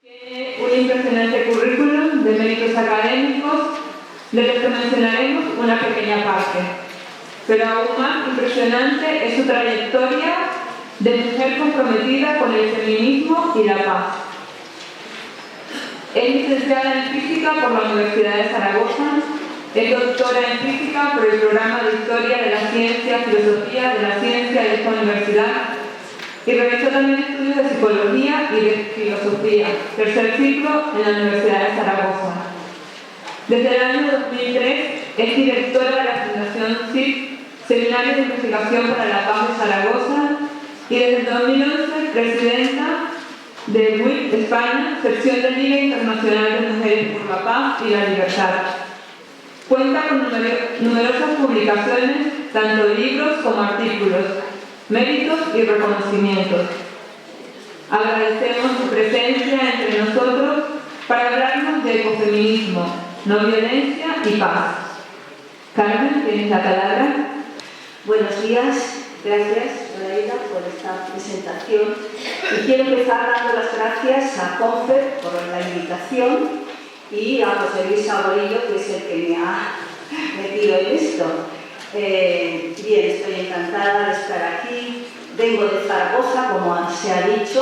Tiene un impresionante currículum de méritos académicos, de los que mencionaremos una pequeña parte. Pero aún más impresionante es su trayectoria de mujer comprometida con el feminismo y la paz. Es licenciada en Física por la Universidad de Zaragoza, es doctora en Física por el Programa de Historia de la Ciencia, Filosofía de la Ciencia de esta universidad y realizó también estudios de Psicología y de Filosofía, tercer ciclo en la Universidad de Zaragoza. Desde el año 2003 es directora de la Fundación CIP, Seminario de Investigación para la Paz de Zaragoza, y desde el 2011 presidenta de WIP España, sección de Liga Internacional de Mujeres por la Paz y la Libertad. Cuenta con numerosas publicaciones, tanto libros como artículos, méritos y reconocimientos. Agradecemos su presencia entre nosotros para hablarnos de ecofeminismo, no violencia y paz. Carmen, tienes la palabra. Buenos días, gracias Loreina por esta presentación. Y quiero empezar dando las gracias a CONFER por la invitación y a José Luis Aborillo, que es el que me ha metido en esto. Bien, estoy encantada de estar aquí. Vengo de Zaragoza, como se ha dicho.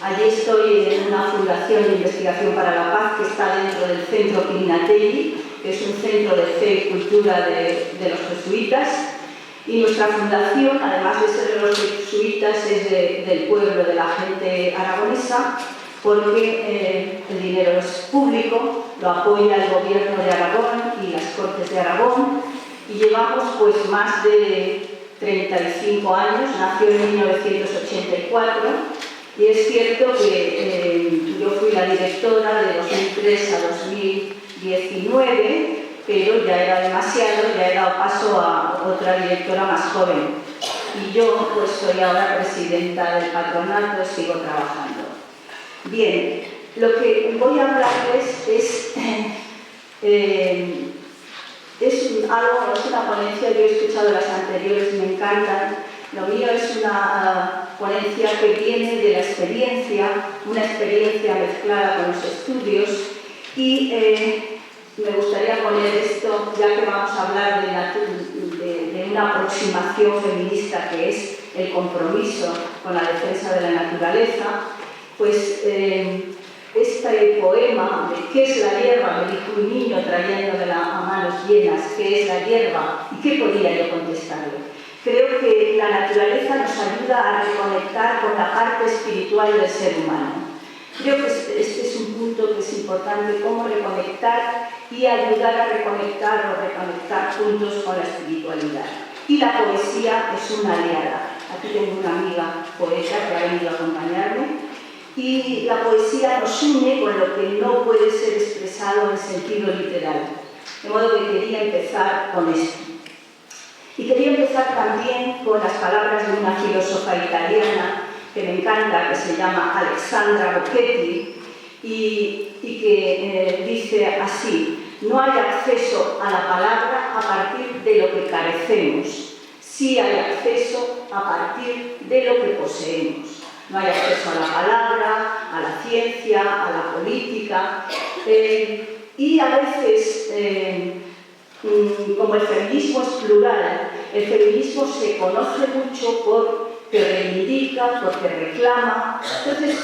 Allí estoy en una fundación de investigación para la paz que está dentro del Centro Pirinatelli, que es un centro de fe y cultura de los jesuitas. Y nuestra fundación, además de ser de los jesuitas, es del pueblo, de la gente aragonesa, porque el dinero es público, lo apoya el gobierno de Aragón y las Cortes de Aragón, y llevamos pues más de 35 años, nació en 1984, y es cierto que yo fui la directora de 2003 a 2019, pero ya era demasiado, ya he dado paso a otra directora más joven. Y yo pues soy ahora presidenta del patronato, sigo trabajando. Bien, lo que voy a hablarles es una ponencia, yo he escuchado las anteriores, me encantan. Lo mío es una ponencia que viene de la experiencia, una experiencia mezclada con los estudios, y me gustaría poner esto, ya que vamos a hablar de una aproximación feminista que es el compromiso con la defensa de la naturaleza, pues este poema de ¿qué es la hierba?, me dijo un niño trayéndomela a manos llenas, ¿qué es la hierba? ¿Y qué podía yo contestarle? Creo que la naturaleza nos ayuda a reconectar con la parte espiritual del ser humano. Creo que este es un punto que es importante, cómo reconectar y ayudar a reconectar o reconectar juntos con la espiritualidad. Y la poesía es una aliada. Aquí tengo una amiga poeta que ha venido a acompañarme. Y la poesía nos une con lo que no puede ser expresado en sentido literal. De modo que quería empezar con esto. Y quería empezar también con las palabras de una filósofa italiana que me encanta, que se llama Alexandra Bocchetti, y que dice así: no hay acceso a la palabra a partir de lo que carecemos, sí hay acceso a partir de lo que poseemos. No hay acceso a la palabra, a la ciencia, a la política, y a veces, como el feminismo es plural, el feminismo se conoce mucho porque reivindica, porque reclama. Entonces,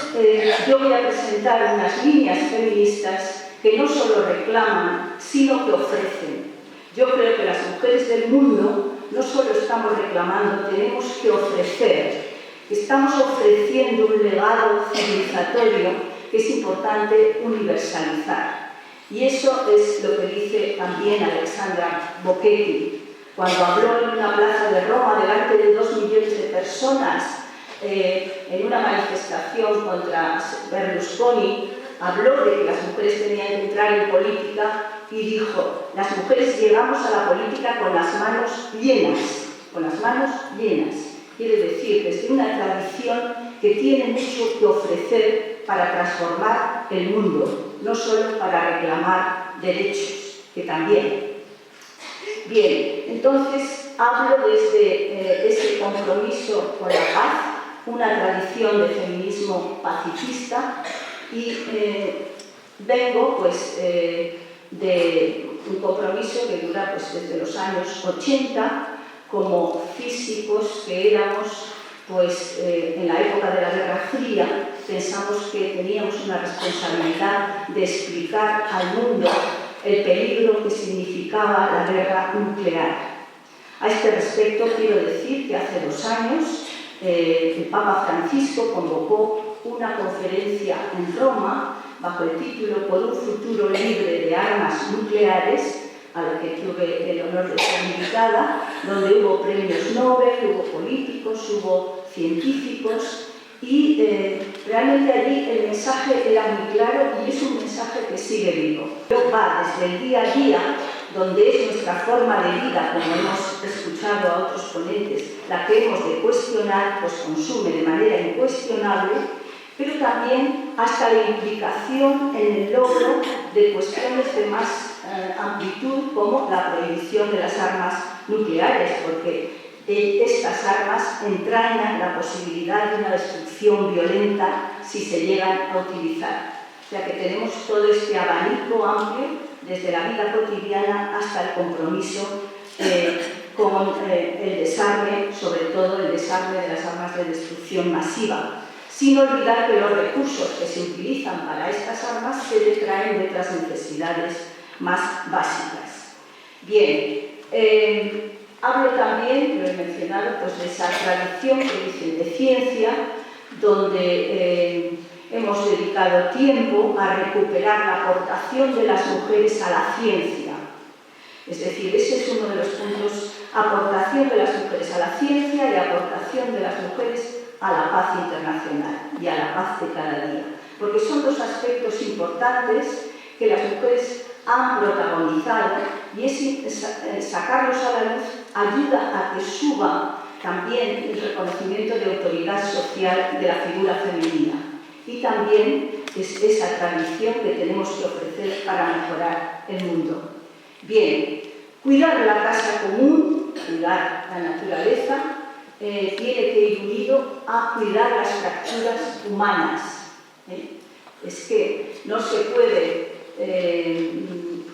yo voy a presentar unas líneas feministas que no solo reclaman, sino que ofrecen. Yo creo que las mujeres del mundo no solo estamos reclamando, tenemos que ofrecer. Estamos ofreciendo un legado civilizatorio que es importante universalizar. Y eso es lo que dice también Alexandra Bocchetti. Cuando habló en una plaza de Roma delante de 2 millones de personas en una manifestación contra Berlusconi, habló de que las mujeres tenían que entrar en política y dijo: las mujeres llegamos a la política con las manos llenas, con las manos llenas. Quiere decir, desde una tradición que tiene mucho que ofrecer para transformar el mundo, no solo para reclamar derechos, que también. Bien, entonces hablo desde ese compromiso con la paz, una tradición de feminismo pacifista, y vengo pues, de un compromiso que dura pues, desde los años 80, como físicos que éramos pues, en la época de la Guerra Fría. Pensamos que teníamos una responsabilidad de explicar al mundo el peligro que significaba la guerra nuclear. A este respecto quiero decir que hace 2 años el Papa Francisco convocó una conferencia en Roma bajo el título "Por un futuro libre de armas nucleares", a la que tuve el honor de ser invitada, donde hubo premios Nobel, hubo políticos, hubo científicos, y realmente allí el mensaje era muy claro y es un mensaje que sigue vivo. Va desde el día a día, donde es nuestra forma de vida, como hemos escuchado a otros ponentes, la que hemos de cuestionar, pues consume de manera incuestionable, pero también hasta la implicación en el logro de cuestiones de más amplitud, como la prohibición de las armas nucleares, porque estas armas entrañan la posibilidad de una destrucción violenta si se llegan a utilizar. O sea que tenemos todo este abanico amplio, desde la vida cotidiana hasta el compromiso con el desarme, sobre todo el desarme de las armas de destrucción masiva, sin olvidar que los recursos que se utilizan para estas armas se detraen de otras necesidades más básicas. Bien, hablo también, lo he mencionado, pues de esa tradición que dicen de ciencia, donde hemos dedicado tiempo a recuperar la aportación de las mujeres a la ciencia. Es decir, ese es uno de los puntos: aportación de las mujeres a la ciencia y aportación de las mujeres a la paz internacional y a la paz de cada día. Porque son 2 aspectos importantes que las mujeres han protagonizado, y es sacarlos a la luz ayuda a que suba también el reconocimiento de autoridad social de la figura femenina, y también es esa tradición que tenemos que ofrecer para mejorar el mundo. Bien, cuidar la casa común, cuidar la naturaleza, tiene que ir unido a cuidar las fracturas humanas. Es que no se puede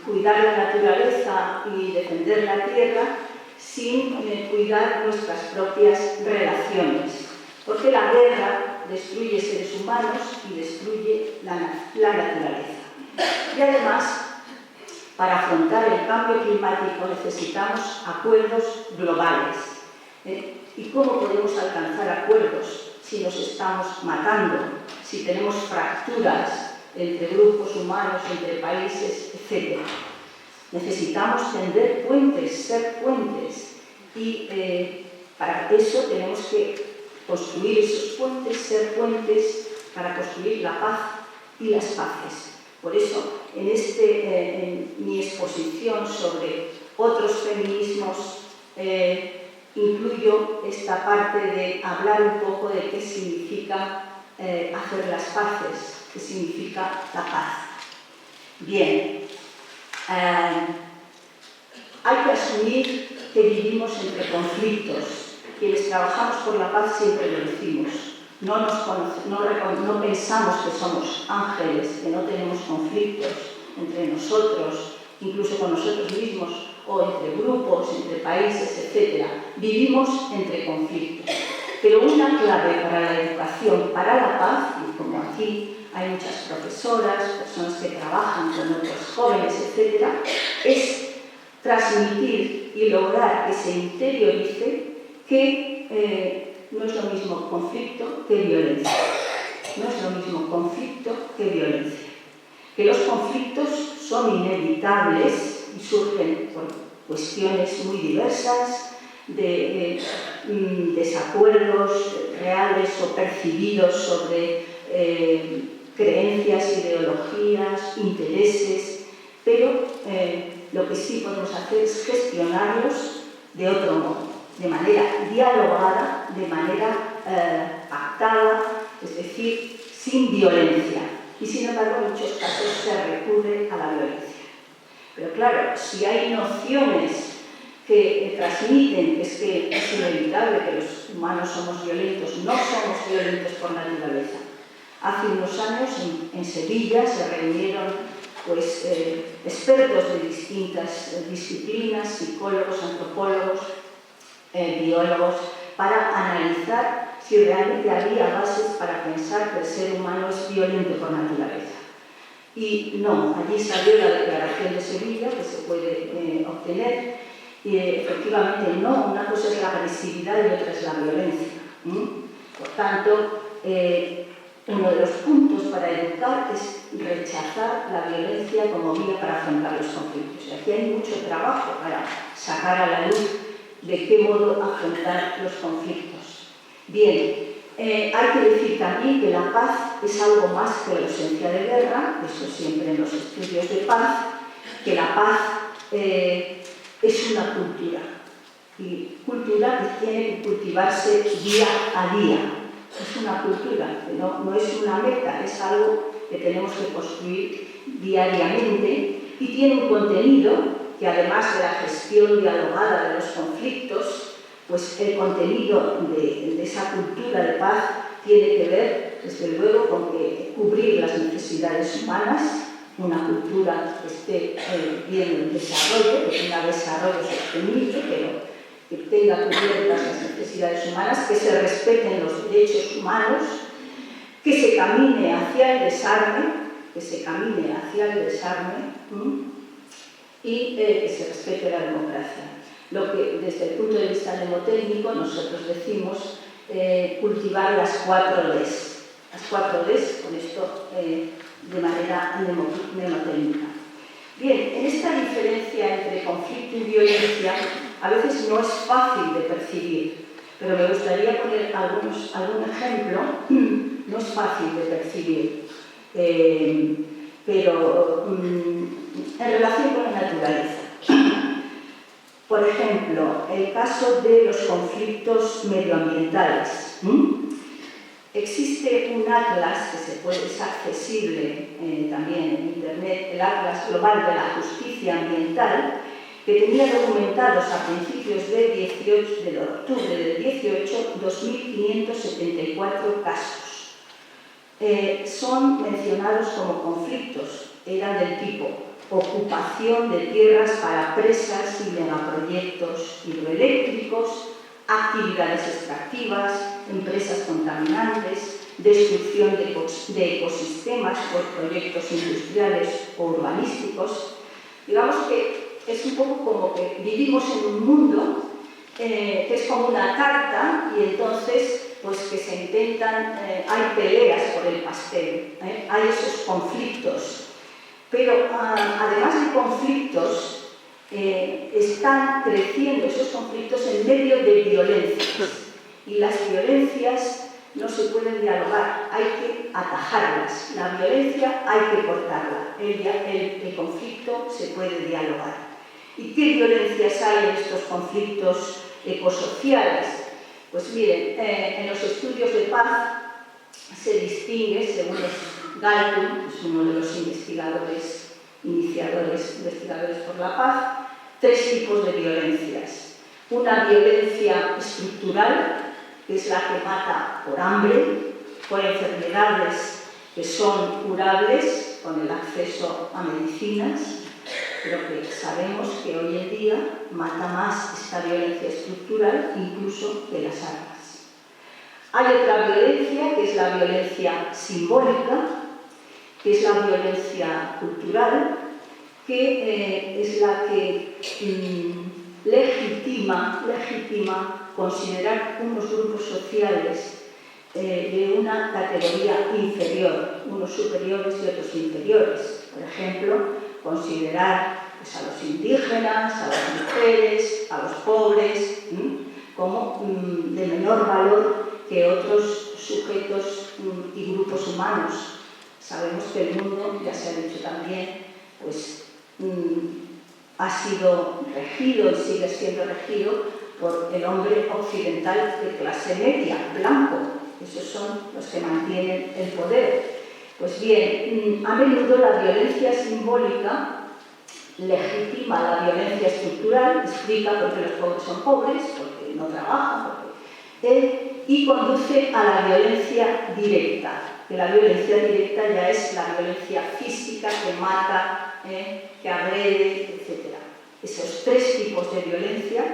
cuidar la naturaleza y defender la tierra sin cuidar nuestras propias relaciones, porque la guerra destruye seres humanos y destruye la naturaleza. Y además, para afrontar el cambio climático necesitamos acuerdos globales. ¿Y cómo podemos alcanzar acuerdos si nos estamos matando, si tenemos fracturas entre grupos humanos, entre países, etc.? Necesitamos tender puentes, ser puentes, y para eso tenemos que construir esos puentes, ser puentes para construir la paz y las paces. Por eso, en mi exposición sobre otros feminismos, incluyo esta parte de hablar un poco de qué significa hacer las paces, qué significa la paz. Bien, hay que asumir que vivimos entre conflictos. Quienes trabajamos por la paz siempre lo decimos. No pensamos que somos ángeles, que no tenemos conflictos entre nosotros, incluso con nosotros mismos, o entre grupos, entre países, etc. Vivimos entre conflictos. Pero una clave para la educación, para la paz, y como aquí hay muchas profesoras, personas que trabajan con otros jóvenes, etc., es transmitir y lograr que se interiorice que no es lo mismo conflicto que violencia. No es lo mismo conflicto que violencia. Que los conflictos son inevitables y surgen por cuestiones muy diversas, de desacuerdos reales o percibidos sobre creencias, ideologías, intereses, pero lo que sí podemos hacer es gestionarlos de otro modo, de manera dialogada, de manera pactada, es decir, sin violencia. Y sin embargo, en muchos casos se recurre a la violencia. Pero claro, si hay nociones que transmiten que es inevitable que los humanos somos violentos, no somos violentos por naturaleza. Hace unos años en Sevilla se reunieron pues, expertos de distintas disciplinas, psicólogos, antropólogos, biólogos, para analizar si realmente había bases para pensar que el ser humano es violento por naturaleza. Y no, allí salió la Declaración de Sevilla, que se puede obtener, y efectivamente no, una cosa es la agresividad y otra es la violencia. Por tanto, uno de los puntos para educar es rechazar la violencia como vía para afrontar los conflictos. Y aquí hay mucho trabajo para sacar a la luz de qué modo afrontar los conflictos. Bien, hay que decir también que la paz es algo más que la ausencia de guerra, eso siempre en los estudios de paz, que la paz es una cultura, y cultura que tiene que cultivarse día a día. Es una cultura, que no es una meta, es algo que tenemos que construir diariamente y tiene un contenido que, además de la gestión dialogada de los conflictos, pues el contenido de esa cultura de paz tiene que ver, desde luego, con que cubrir las necesidades humanas, una cultura que esté bien en desarrollo, que tenga desarrollo sostenible, pero que tenga cubiertas las necesidades humanas, que se respeten los derechos humanos, que se camine hacia el desarme, y que se respete la democracia. Lo que desde el punto de vista mnemotécnico nosotros decimos cultivar las 4 Ds. Las 4 Ds, con esto de manera mnemotécnica. Bien, en esta diferencia entre conflicto y violencia a veces no es fácil de percibir, pero me gustaría poner algún ejemplo. No es fácil de percibir, pero en relación con la naturaleza. Por ejemplo, el caso de los conflictos medioambientales. Existe un atlas que es accesible también en Internet, el Atlas Global de la Justicia Ambiental, que tenía documentados a principios de octubre del 18 2.574 casos. Son mencionados como conflictos, eran del tipo ocupación de tierras para presas y megaproyectos hidroeléctricos, actividades extractivas, empresas contaminantes, destrucción de ecosistemas por proyectos industriales o urbanísticos. Digamos que es un poco como que vivimos en un mundo que es como una carta y entonces pues que se intentan, hay peleas por el pastel, hay esos conflictos. Pero además de conflictos, están creciendo esos conflictos en medio de violencias. Y las violencias no se pueden dialogar, hay que atajarlas. La violencia hay que cortarla. El conflicto se puede dialogar. ¿Y qué violencias hay en estos conflictos ecosociales? Pues miren, en los estudios de paz se distingue, según Galton, que es uno de los investigadores por la paz, 3 tipos de violencias. Una violencia estructural, que es la que mata por hambre, por enfermedades que son curables con el acceso a medicinas, pero que sabemos que hoy en día mata más esta violencia estructural incluso que las armas. Hay otra violencia, que es la violencia simbólica, que es la violencia cultural, que es la que legitima considerar unos grupos sociales de una categoría inferior, unos superiores y otros inferiores. Por ejemplo, considerar pues, a los indígenas, a las mujeres, a los pobres, como de menor valor que otros sujetos y grupos humanos. Sabemos que el mundo, ya se ha dicho también, pues ha sido regido y sigue siendo regido por el hombre occidental de clase media, blanco. Esos son los que mantienen el poder. Pues bien, a menudo la violencia simbólica legitima la violencia estructural, explica por qué los pobres son pobres, porque no trabajan, y conduce a la violencia directa, que la violencia directa ya es la violencia física que mata, que agrede, etc. Esos tres tipos de violencia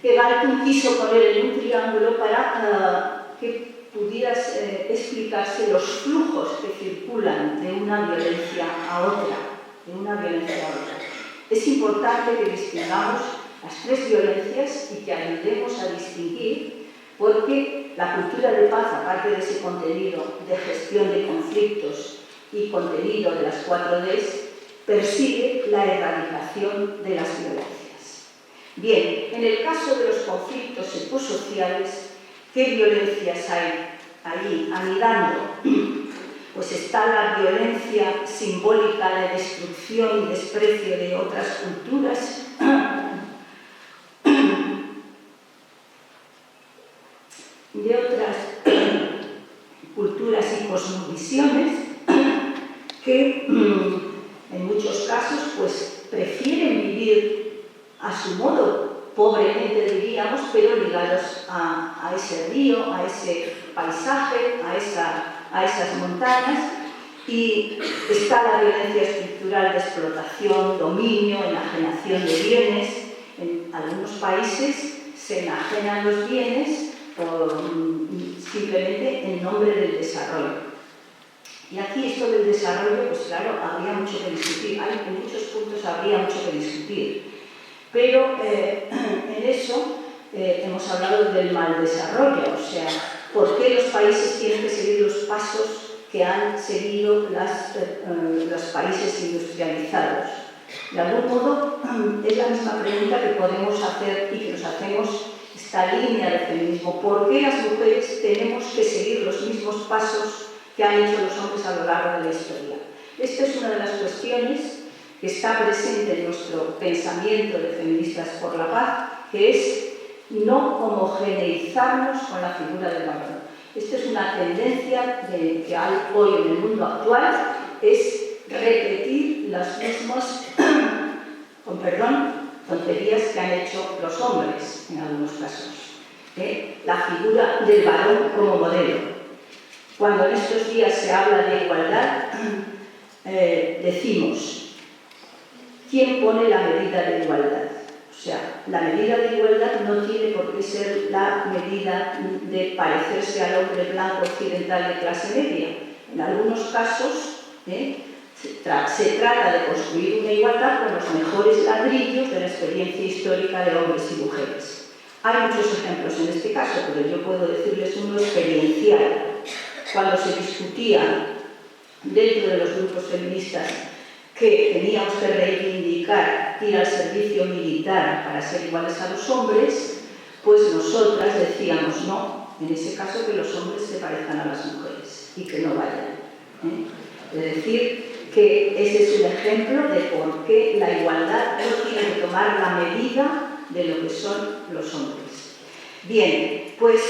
que Galtung quiso poner en un triángulo para que pudieras explicarse los flujos que circulan de una violencia a otra, Es importante que distingamos las tres violencias y que ayudemos a distinguir, porque la cultura de paz, aparte de ese contenido de gestión de conflictos y contenido de las 4Ds, persigue la erradicación de las violencias. Bien, en el caso de los conflictos ecosociales, ¿qué violencias hay ahí anidando? Pues está la violencia simbólica de destrucción y desprecio de otras culturas, y cosmovisiones que en muchos casos pues, prefieren vivir a su modo, pobremente diríamos, pero ligados a ese río, a ese paisaje, a esas montañas. Y está la violencia estructural de explotación, dominio, enajenación de bienes. En algunos países se enajenan los bienes simplemente en nombre del desarrollo. Y aquí esto del desarrollo, pues claro, habría mucho que discutir. En muchos puntos habría mucho que discutir. Pero en eso hemos hablado del mal desarrollo, o sea, ¿por qué los países tienen que seguir los pasos que han seguido los países industrializados? De algún modo, es la misma pregunta que podemos hacer y que nos hacemos esta línea de feminismo. ¿Por qué las mujeres tenemos que seguir los mismos pasos que han hecho los hombres a lo largo de la historia? Esta es una de las cuestiones que está presente en nuestro pensamiento de Feministas por la Paz, que es no homogeneizarnos con la figura del varón. Esta es una tendencia que hay hoy en el mundo actual, es repetir las mismas, con perdón, tonterías que han hecho los hombres en algunos casos. La figura del varón como modelo. Cuando en estos días se habla de igualdad, decimos, ¿quién pone la medida de igualdad? O sea, la medida de igualdad no tiene por qué ser la medida de parecerse al hombre blanco occidental de clase media. En algunos casos, se trata de construir una igualdad con los mejores ladrillos de la experiencia histórica de hombres y mujeres. Hay muchos ejemplos en este caso, pero yo puedo decirles uno experiencial. Cuando se discutía dentro de los grupos feministas que teníamos que reivindicar ir al servicio militar para ser iguales a los hombres, pues nosotras decíamos no, en ese caso que los hombres se parezcan a las mujeres y que no vayan. Es decir, que ese es un ejemplo de por qué la igualdad no tiene que tomar la medida de lo que son los hombres. Bien, pues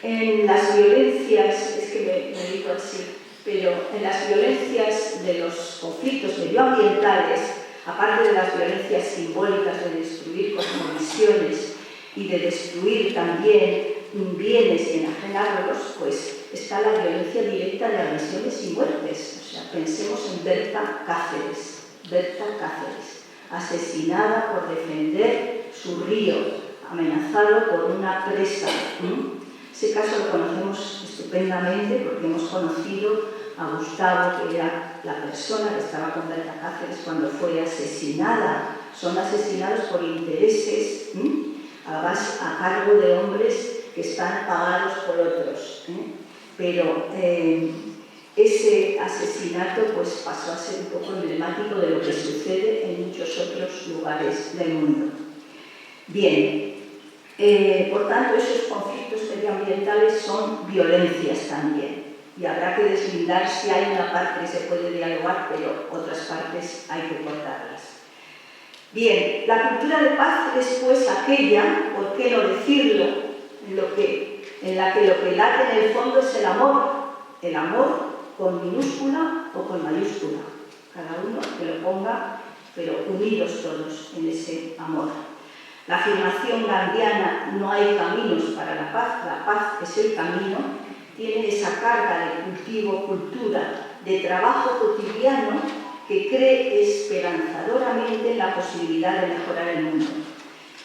en las violencias, es que me digo así, pero en las violencias de los conflictos medioambientales, aparte de las violencias simbólicas de destruir cosmovisiones y de destruir también bienes y enajenarlos, pues está la violencia directa de agresiones y muertes. O sea, pensemos en Berta Cáceres, asesinada por defender su río, amenazado por una presa. Ese caso lo conocemos estupendamente porque hemos conocido a Gustavo, que era la persona que estaba con Berta Cáceres cuando fue asesinada. Son asesinados por intereses a cargo de hombres que están pagados por otros. Pero ese asesinato pues, pasó a ser un poco emblemático de lo que sucede en muchos otros lugares del mundo. Bien, por tanto, esos conflictos medioambientales son violencias también. Y habrá que deslindar si hay una parte que se puede dialogar, pero otras partes hay que cortarlas. Bien, la cultura de paz es pues aquella, ¿por qué no decirlo?, en la que lo que late en el fondo es el amor con minúscula o con mayúscula, cada uno que lo ponga, pero unidos todos en ese amor. La afirmación gandhiana "no hay caminos para la paz es el camino", tiene esa carga de cultivo, cultura, de trabajo cotidiano que cree esperanzadoramente en la posibilidad de mejorar el mundo.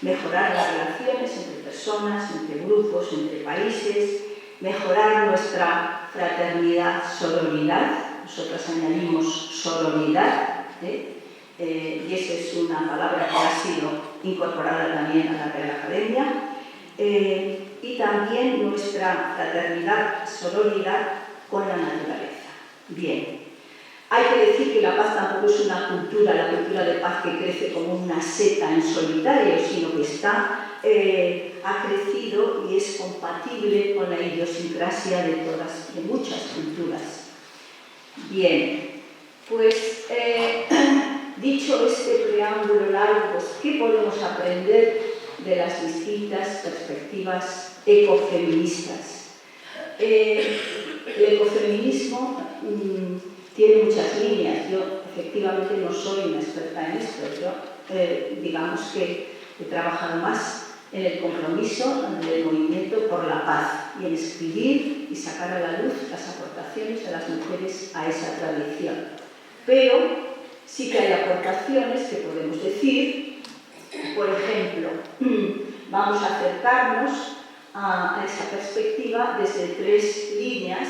Mejorar las relaciones entre personas, entre grupos, entre países, mejorar nuestra fraternidad, sororidad, nosotros añadimos sororidad, y esa es una palabra que ha sido incorporada también a la Real Academia, y también nuestra fraternidad, sororidad con la naturaleza. Bien, hay que decir que la paz tampoco es una cultura, la cultura de paz que crece como una seta en solitario, sino que ha crecido y es compatible con la idiosincrasia de muchas culturas. Bien, pues dicho este preámbulo largo, pues, ¿qué podemos aprender de las distintas perspectivas ecofeministas? El ecofeminismo tiene muchas líneas. Yo efectivamente no soy una experta en esto. Yo digamos que he trabajado más en el compromiso del movimiento por la paz y en escribir y sacar a la luz las aportaciones de las mujeres a esa tradición. Pero sí que hay aportaciones que podemos decir, por ejemplo, vamos a acercarnos a esa perspectiva desde 3 líneas.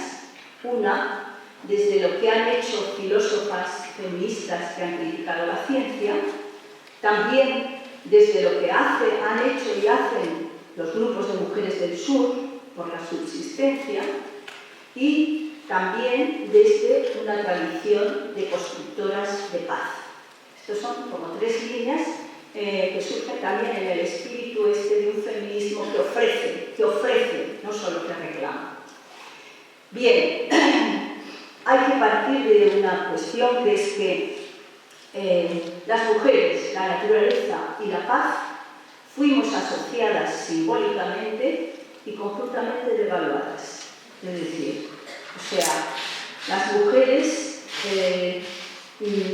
Una, desde lo que han hecho filósofas feministas que han criticado la ciencia, también desde lo que han hecho y hacen los grupos de mujeres del sur por la subsistencia, y también desde una tradición de constructoras de paz. Estos son como 3 líneas que surgen también en el espíritu de un feminismo que ofrece, no solo que reclama. Bien, hay que partir de una cuestión que es que las mujeres, la naturaleza y la paz fuimos asociadas simbólicamente y conjuntamente devaluadas. Es decir, las mujeres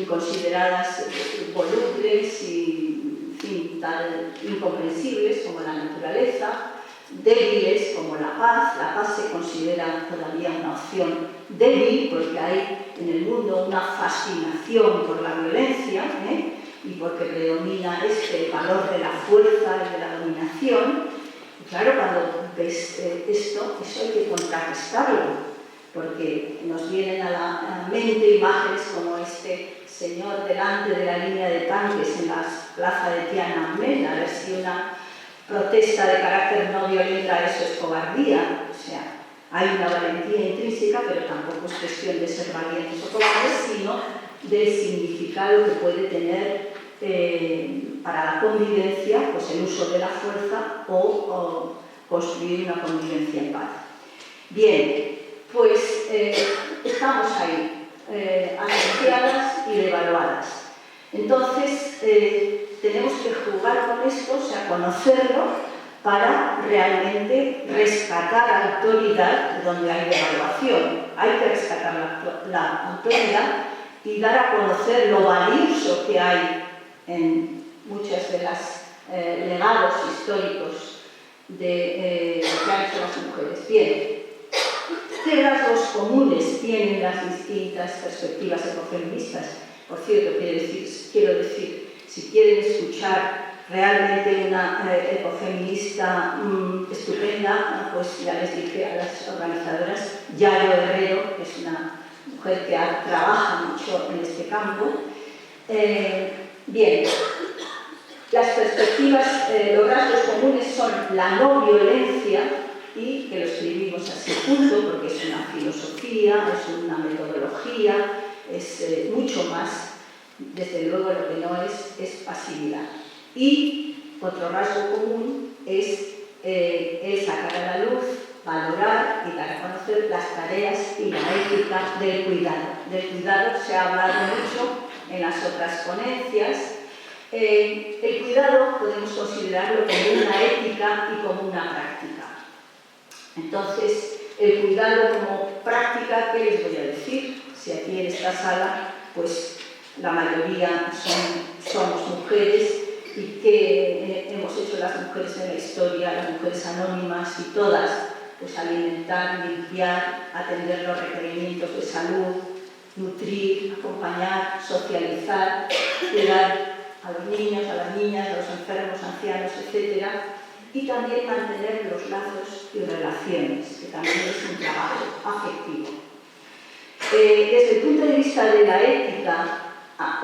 consideradas volubles y tan incomprensibles como la naturaleza, débiles como la paz se considera todavía una opción débil porque hay en el mundo una fascinación por la violencia y porque predomina el valor de la fuerza y de la dominación. Y claro, cuando ves esto, eso hay que contrarrestarlo, porque nos vienen a la mente imágenes como este señor delante de la línea de tanques en la plaza de Tiananmen, a ver si una protesta de carácter no violenta, eso es cobardía. O sea, hay una valentía intrínseca, pero tampoco es cuestión de ser valientes o cobardes, sino del significado que puede tener para la convivencia, pues el uso de la fuerza o construir una convivencia en paz. Bien, pues estamos ahí, asociadas y devaluadas. Entonces, tenemos que jugar con esto, o sea, conocerlo, para realmente rescatar autoridad donde hay devaluación. Hay que rescatar la autoridad y dar a conocer lo valioso que hay en muchas de las legados históricos de lo que han hecho las mujeres. Bien, ¿qué rasgos comunes tienen las distintas perspectivas ecofeministas? Por cierto, quiero decir, si quieren escuchar realmente una ecofeminista estupenda, pues ya les dije a las organizadoras, Yayo Herrero, que es una mujer que trabaja mucho en este campo. Bien, las perspectivas, los rasgos comunes son la no violencia, y que lo escribimos así junto, porque es una filosofía, es una metodología, es mucho más. Desde luego lo que no es pasividad. Y otro rasgo común es sacar a la luz, valorar y dar a conocer las tareas y la ética del cuidado. Del cuidado se ha hablado mucho en las otras ponencias. El cuidado podemos considerarlo como una ética y como una práctica. Entonces, el cuidado como práctica, ¿qué les voy a decir? Si aquí en esta sala, pues la mayoría somos mujeres y que hemos hecho las mujeres en la historia, las mujeres anónimas y todas, pues alimentar, limpiar, atender los requerimientos de salud, nutrir, acompañar, socializar, cuidar a los niños, a las niñas, a los enfermos, ancianos, etc. Y también mantener los lazos y relaciones, que también es un trabajo afectivo. Desde el punto de vista de la ética,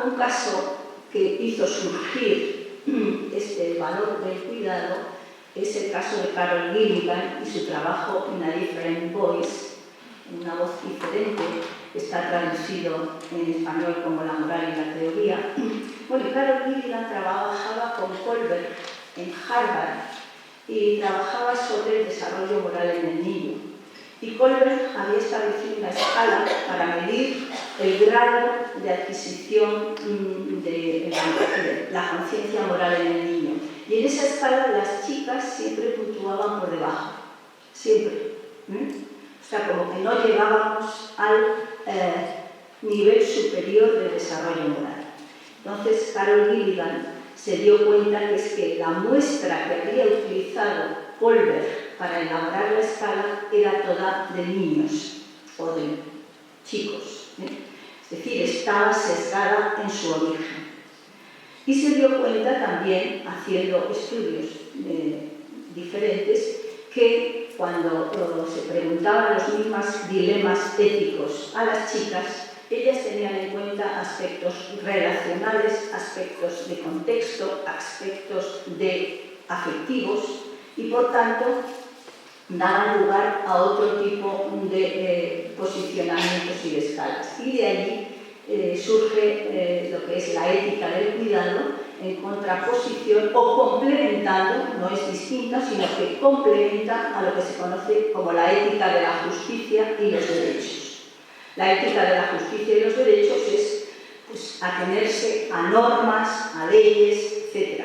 un caso que hizo surgir este valor del cuidado es el caso de Carol Gilligan y su trabajo en A Different Voice, una voz diferente, está traducido en español como La moral y la teoría. Bueno, Carol Gilligan trabajaba con Kohlberg en Harvard y trabajaba sobre el desarrollo moral en el niño. Y Kohlberg había establecido una escala para medir el grado de adquisición de la conciencia moral en el niño. Y en esa escala las chicas siempre puntuaban por debajo, siempre. O sea, como que no llegábamos al nivel superior de desarrollo moral. Entonces, Carol Gilligan se dio cuenta que es que la muestra que había utilizado Kohlberg para elaborar la escala era toda de niños o de chicos. Es decir, estaba sesgada en su origen. Y se dio cuenta también, haciendo estudios diferentes, que cuando se preguntaban los mismos dilemas éticos a las chicas, ellas tenían en cuenta aspectos relacionales, aspectos de contexto, aspectos afectivos y, por tanto, daban lugar a otro tipo de posicionamientos y de escalas. Y de allí surge lo que es la ética del cuidado, en contraposición o complementando, no es distinta, sino que complementa a lo que se conoce como la ética de la justicia y los derechos. La ética de la justicia y los derechos es pues, atenerse a normas, a leyes, etc.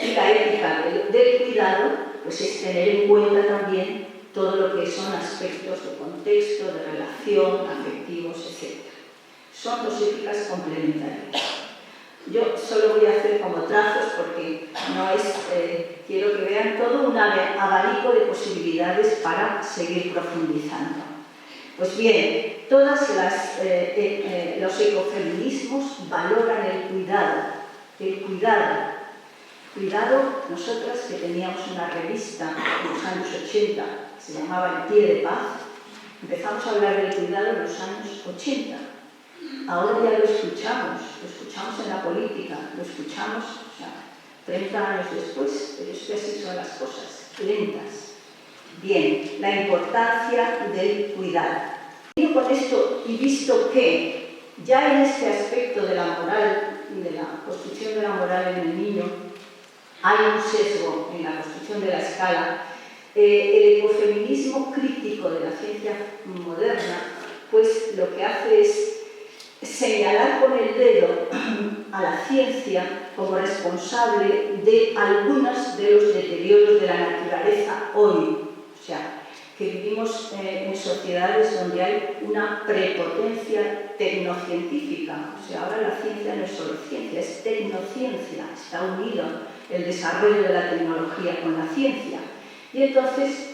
Y la ética del cuidado pues, es tener en cuenta también todo lo que son aspectos de contexto, de relación, afectivos, etc. Son dos éticas complementarias. Yo solo voy a hacer como trazos porque no es, quiero que vean todo un abanico de posibilidades para seguir profundizando. Pues bien, todos los ecofeminismos valoran el cuidado. El cuidado, nosotras que teníamos una revista en los años 80 que se llamaba El Pie de Paz, empezamos a hablar del cuidado en los años 80. Ahora ya lo escuchamos en la política, lo escuchamos 30 años después, pero es que así son las cosas, lentas. Bien, la importancia del cuidado. Y con esto, y visto que ya en este aspecto de la moral y de la construcción de la moral en el niño hay un sesgo en la construcción de la escala, el ecofeminismo crítico de la ciencia moderna, pues lo que hace es señalar con el dedo a la ciencia como responsable de algunos de los deterioros de la naturaleza hoy. O sea, que vivimos en sociedades donde hay una prepotencia tecnocientífica. O sea, ahora la ciencia no es solo ciencia, es tecnociencia. Está unido el desarrollo de la tecnología con la ciencia. Y entonces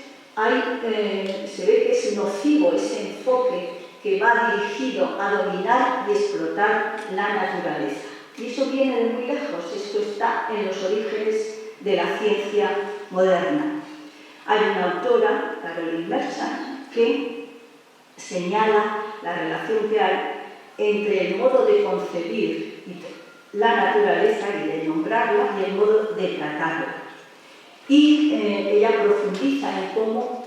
se ve que es nocivo ese enfoque que va dirigido a dominar y explotar la naturaleza. Y eso viene de muy lejos, esto está en los orígenes de la ciencia moderna. Hay una autora, Caroline Merchant, que señala la relación que hay entre el modo de concebir la naturaleza y de nombrarla y el modo de tratarla. Y ella profundiza en cómo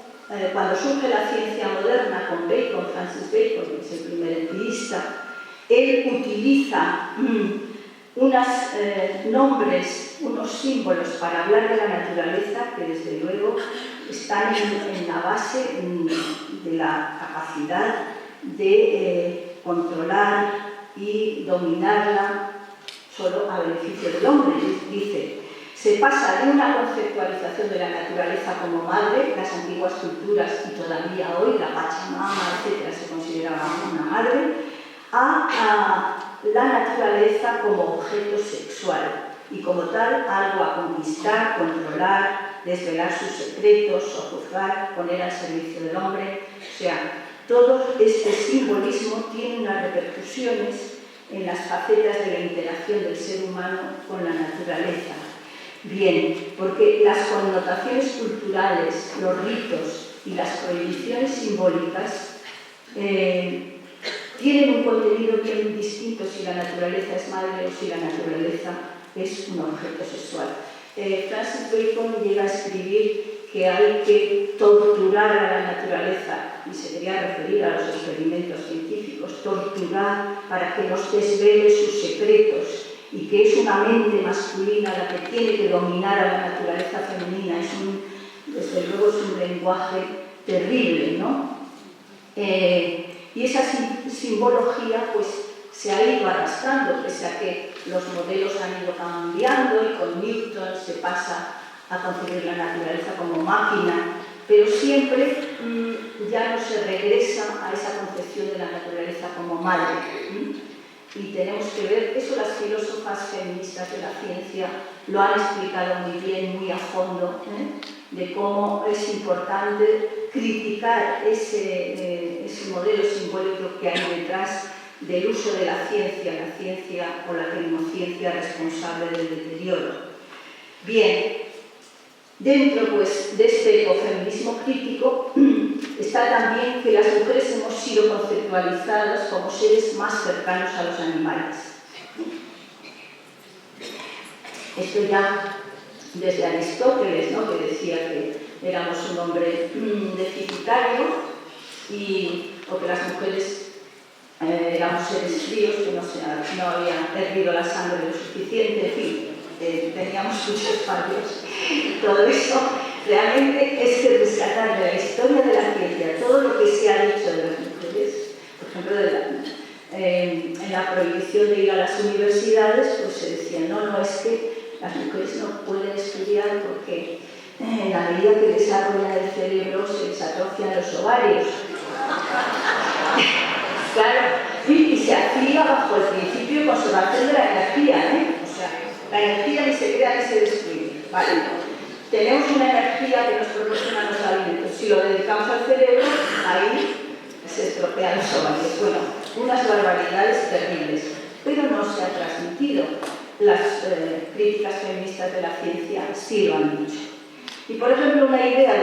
cuando surge la ciencia moderna con Bacon, Francis Bacon, que es el primer empirista, él utiliza unos nombres, unos símbolos para hablar de la naturaleza que desde luego están en la base de la capacidad de controlar y dominarla solo a beneficio del hombre. Dice, se pasa de una conceptualización de la naturaleza como madre, las antiguas culturas y todavía hoy, la Pachamama, etc., se consideraba una madre, a la naturaleza como objeto sexual. y como tal algo a conquistar, controlar, desvelar sus secretos o juzgar, poner al servicio del hombre. O sea, todo este simbolismo tiene unas repercusiones en las facetas de la interacción del ser humano con la naturaleza. Bien, porque las connotaciones culturales, los ritos y las prohibiciones simbólicas tienen un contenido bien distinto si la naturaleza es madre o si la naturaleza es un objeto sexual. Francis Bacon llega a escribir que hay que torturar a la naturaleza, y se quería referir a los experimentos científicos, torturar para que nos desvele sus secretos, y que es una mente masculina la que tiene que dominar a la naturaleza femenina. Desde luego es un lenguaje terrible, ¿no? Y esa simbología pues se ha ido arrastrando, pese a que los modelos han ido cambiando y con Newton se pasa a concebir la naturaleza como máquina, pero siempre ya no se regresa a esa concepción de la naturaleza como madre. Y tenemos que ver, eso las filósofas feministas de la ciencia lo han explicado muy bien, muy a fondo, de cómo es importante criticar ese modelo simbólico que hay detrás del uso de la ciencia o la tecnociencia responsable del deterioro. Bien, dentro pues, de este ecofeminismo crítico está también que las mujeres hemos sido conceptualizadas como seres más cercanos a los animales. Esto ya desde Aristóteles, ¿no?, que decía que éramos un hombre deficitario o que las mujeres éramos seres fríos, que no habían hervido la sangre lo suficiente, en fin, teníamos muchos fallos. Todo eso realmente es que rescatar de la historia de la ciencia todo lo que se ha dicho de las mujeres, por ejemplo, en la prohibición de ir a las universidades, pues se decía, no, es que las mujeres no pueden estudiar porque en la medida que desarrollan el cerebro se les atrofian los ovarios. Claro, y se hacía bajo el principio de conservación de la energía, O sea, la energía ni se crea ni se destruye. Vale, tenemos una energía que nos proporciona los alimentos. Si lo dedicamos al cerebro, ahí se estropean los ovarios. Bueno, unas barbaridades terribles, pero no se ha transmitido. Las críticas feministas de la ciencia sí lo han dicho. Y por ejemplo, una idea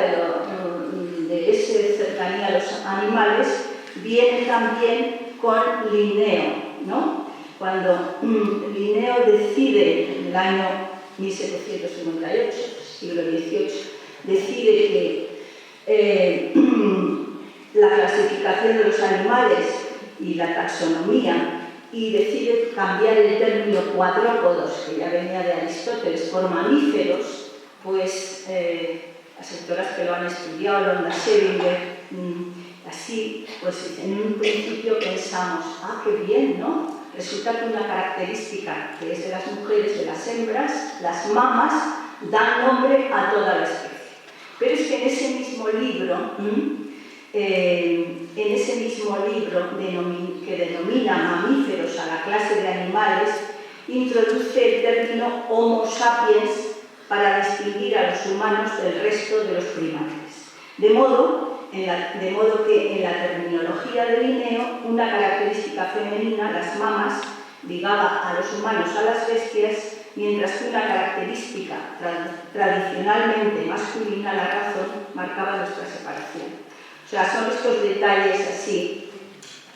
de esa cercanía a los animales viene también con Linneo, ¿no? Cuando Linneo decide, en el año 1758, siglo XVIII, decide que la clasificación de los animales y la taxonomía, y decide cambiar el término cuadrópodos, que ya venía de Aristóteles, por mamíferos, pues las autoras que lo han estudiado, Londa Sevinger, así, pues en un principio pensamos, qué bien, ¿no? Resulta que una característica que es de las mujeres, de las hembras, las mamas, dan nombre a toda la especie. Pero es que en ese mismo libro, que denomina mamíferos a la clase de animales, introduce el término Homo sapiens para distinguir a los humanos del resto de los primates. De modo que en la terminología de Linneo, una característica femenina, las mamas, ligaba a los humanos a las bestias, mientras que una característica tradicionalmente masculina, la razón, marcaba nuestra separación. O sea, son estos detalles así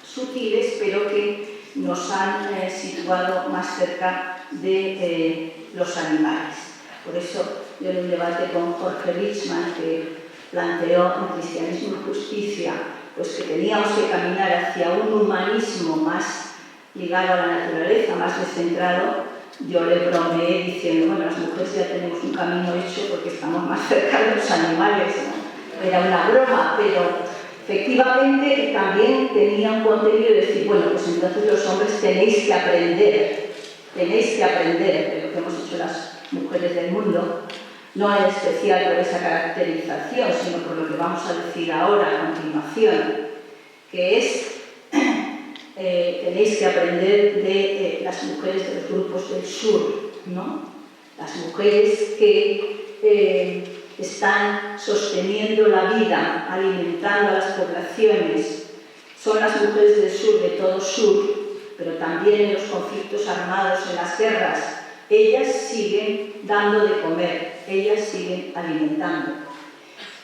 sutiles, pero que nos han situado más cerca de los animales. Por eso, yo en un debate con Jorge Richman, que planteó en Cristianismo y Justicia, pues que teníamos que caminar hacia un humanismo más ligado a la naturaleza, más descentrado, yo le bromeé diciendo, bueno, las mujeres ya tenemos un camino hecho porque estamos más cerca de los animales, ¿no? Era una broma, pero efectivamente también tenía un contenido de decir, bueno, pues entonces los hombres tenéis que aprender de lo que hemos hecho las mujeres del mundo, no en especial por esa caracterización, sino por lo que vamos a decir ahora a continuación, que es tenéis que aprender de las mujeres de los grupos del sur, ¿no? Las mujeres que están sosteniendo la vida, alimentando a las poblaciones, son las mujeres del sur, de todo sur, pero también en los conflictos armados, en las guerras. Ellas siguen dando de comer, ellas siguen alimentando.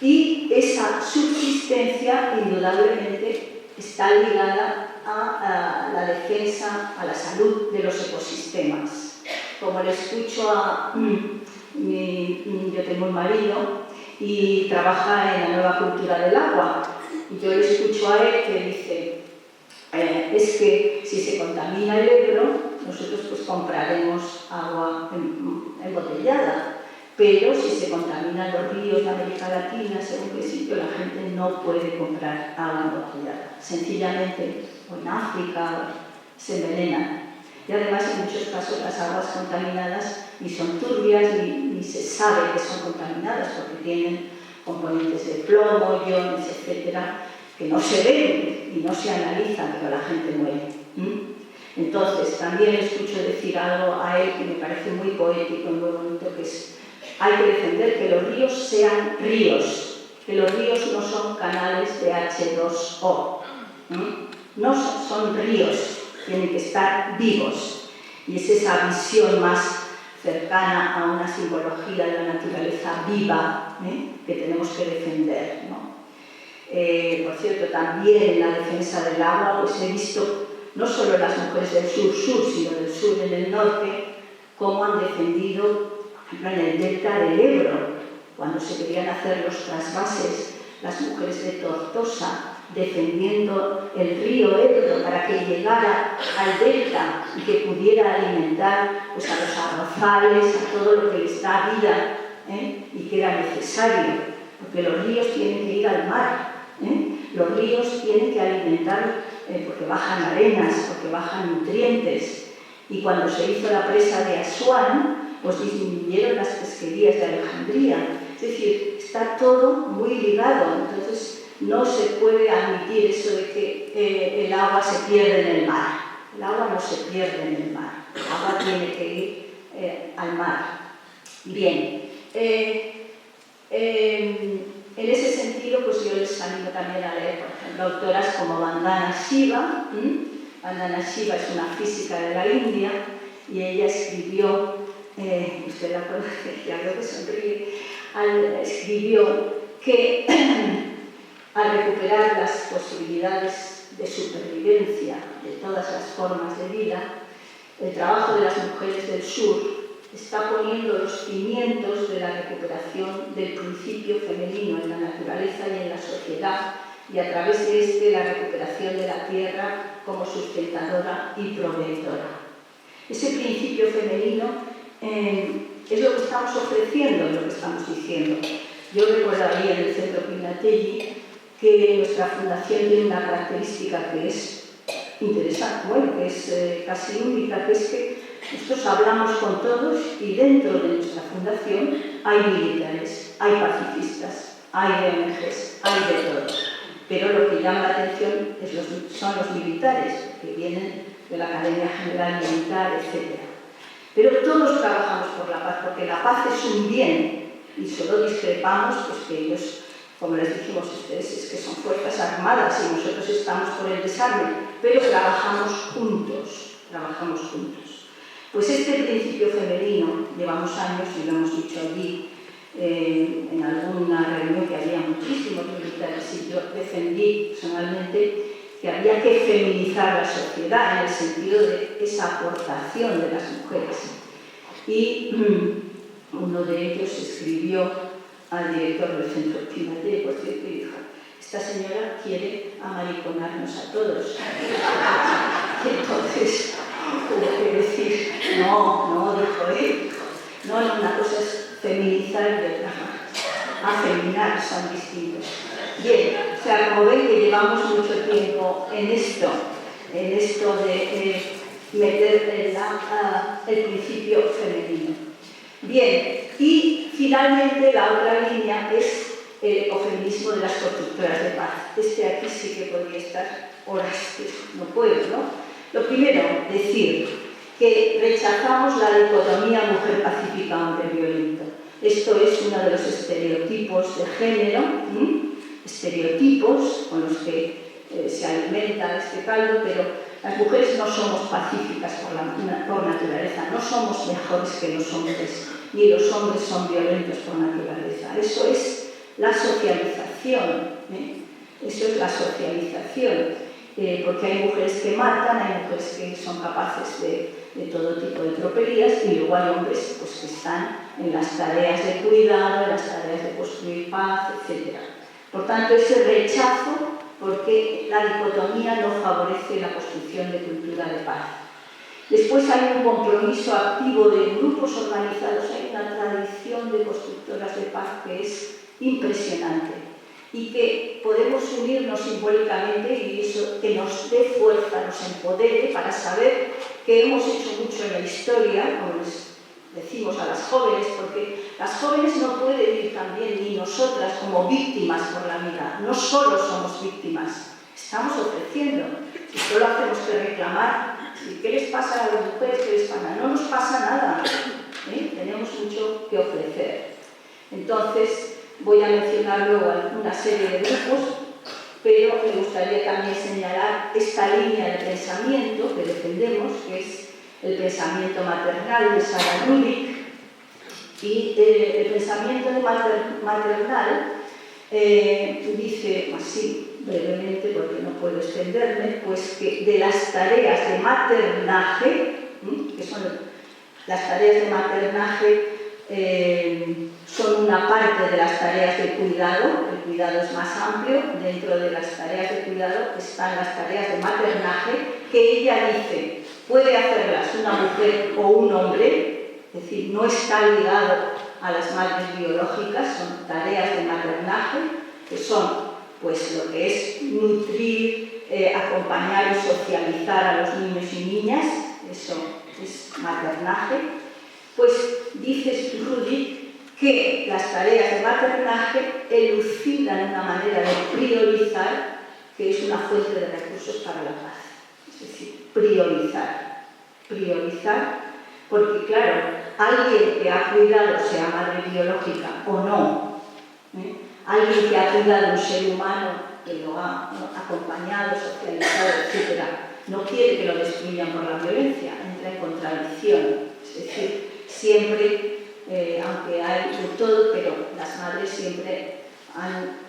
Y esa subsistencia, indudablemente, está ligada a la defensa, a la salud de los ecosistemas. Como le escucho yo tengo un marido y trabaja en la nueva cultura del agua, y yo le escucho a él que dice, es que si se contamina el Ebro, nosotros pues compraremos agua embotellada, pero si se contaminan los ríos de América Latina, según qué sitio, la gente no puede comprar agua embotellada. Sencillamente, o en África, se envenenan. Y además, en muchos casos, las aguas contaminadas ni son turbias, ni se sabe que son contaminadas, porque tienen componentes de plomo, iones, etcétera, que no se ven y no se analizan, pero la gente muere. Entonces, también escucho decir algo a él que me parece muy poético y muy bonito, que es: hay que defender que los ríos sean ríos, que los ríos no son canales de H2O. No son ríos, tienen que estar vivos. Y es esa visión más cercana a una simbología de la naturaleza viva que tenemos que defender, ¿no? Por cierto, también en la defensa del agua, pues he visto no solo las mujeres del sur-sur, sino del sur y del norte, cómo han defendido, por ejemplo, en el delta del Ebro, cuando se querían hacer los trasvases, las mujeres de Tortosa defendiendo el río Ebro para que llegara al delta y que pudiera alimentar pues, a los arrozales, a todo lo que les da vida y que era necesario, porque los ríos tienen que ir al mar. Los ríos tienen que alimentar porque bajan arenas, porque bajan nutrientes. Y cuando se hizo la presa de Asuán, pues disminuyeron las pesquerías de Alejandría. Es decir, está todo muy ligado. Entonces no se puede admitir eso de que el agua se pierde en el mar. El agua no se pierde en el mar. El agua tiene que ir al mar. Bien. En ese sentido, pues yo les animo también a leer, por ejemplo, autoras como Vandana Shiva. Vandana Shiva es una física de la India y ella escribió, usted la conoce, ya veo que sonríe, escribió que al recuperar las posibilidades de supervivencia de todas las formas de vida, el trabajo de las mujeres del sur está poniendo los cimientos de la recuperación del principio femenino en la naturaleza y en la sociedad, y a través de este la recuperación de la tierra como sustentadora y proveedora. Ese principio femenino es lo que estamos ofreciendo, lo que estamos diciendo. Yo recordaría en el Centro Pinatelli que nuestra fundación tiene una característica que es interesante, bueno, que es casi única, que es que nosotros hablamos con todos y dentro de nuestra fundación hay militares, hay pacifistas, hay ONGs, hay de todo. Pero lo que llama la atención son los militares, que vienen de la Academia General Militar, etc. Pero todos trabajamos por la paz, porque la paz es un bien y solo discrepamos, pues que ellos, como les dijimos a ustedes, es que son fuerzas armadas y nosotros estamos por el desarme, pero trabajamos juntos, trabajamos juntos. Pues este principio femenino, llevamos años y lo hemos dicho allí, en alguna reunión que había muchísimos militares y yo defendí personalmente que había que feminizar la sociedad en el sentido de esa aportación de las mujeres. Y uno de ellos escribió al director del Centro Pinatelli, por cierto, y dijo: esta señora quiere amariconarnos a todos. Entonces hubo que decir, no, dijo él, no, una cosa es feminizar y otra afeminar, son distintos. Bien, o sea, como ven que llevamos mucho tiempo en esto de meter el principio femenino. Bien, y finalmente la otra línea es el ecofeminismo de las constructoras de paz. Aquí sí que podría estar horas, no puedo, ¿no? Lo primero, decir que rechazamos la dicotomía mujer pacífica, hombre violento. Esto es uno de los estereotipos de género, estereotipos con los que se alimenta este caldo, pero las mujeres no somos pacíficas por naturaleza, no somos mejores que los hombres, ni los hombres son violentos por naturaleza. Eso es la socialización, eso es la socialización. Porque hay mujeres que matan, hay mujeres que son capaces de todo tipo de tropelías y luego hay hombres pues, que están en las tareas de cuidado, en las tareas de construir paz, etc. Por tanto, ese rechazo, porque la dicotomía no favorece la construcción de cultura de paz. Después hay un compromiso activo de grupos organizados, hay una tradición de constructoras de paz que es impresionante y que podemos unirnos simbólicamente y eso que nos dé fuerza, nos empodere para saber que hemos hecho mucho en la historia, como les decimos a las jóvenes, porque las jóvenes no pueden ir también ni nosotras como víctimas por la vida, no solo somos víctimas, estamos ofreciendo, y solo hacemos que reclamar. ¿Qué les pasa a las mujeres? ¿Qué les pasa? No nos pasa nada, tenemos mucho que ofrecer. Entonces, voy a mencionar luego una serie de grupos, pero me gustaría también señalar esta línea de pensamiento que defendemos, que es el pensamiento maternal de Sarah Rubik. Y el pensamiento maternal dice así, brevemente, porque no puedo extenderme, pues que de las tareas de maternaje, que son las tareas de maternaje, son una parte de las tareas de cuidado, el cuidado es más amplio, dentro de las tareas de cuidado están las tareas de maternaje, que ella dice, puede hacerlas una mujer o un hombre, es decir, no está ligado a las madres biológicas, son tareas de maternaje, que son pues lo que es nutrir, acompañar y socializar a los niños y niñas, eso es maternaje. Pues dice Rubik que las tareas de maternaje elucidan una manera de priorizar que es una fuente de recursos para la paz. Es decir, priorizar, porque claro, alguien que ha cuidado, sea madre biológica o no, alguien que ha cuidado a un ser humano, que lo ha acompañado, socializado, etc., no quiere que lo destruyan por la violencia, entra en contradicción. Es decir, siempre, aunque hay de todo, pero las madres siempre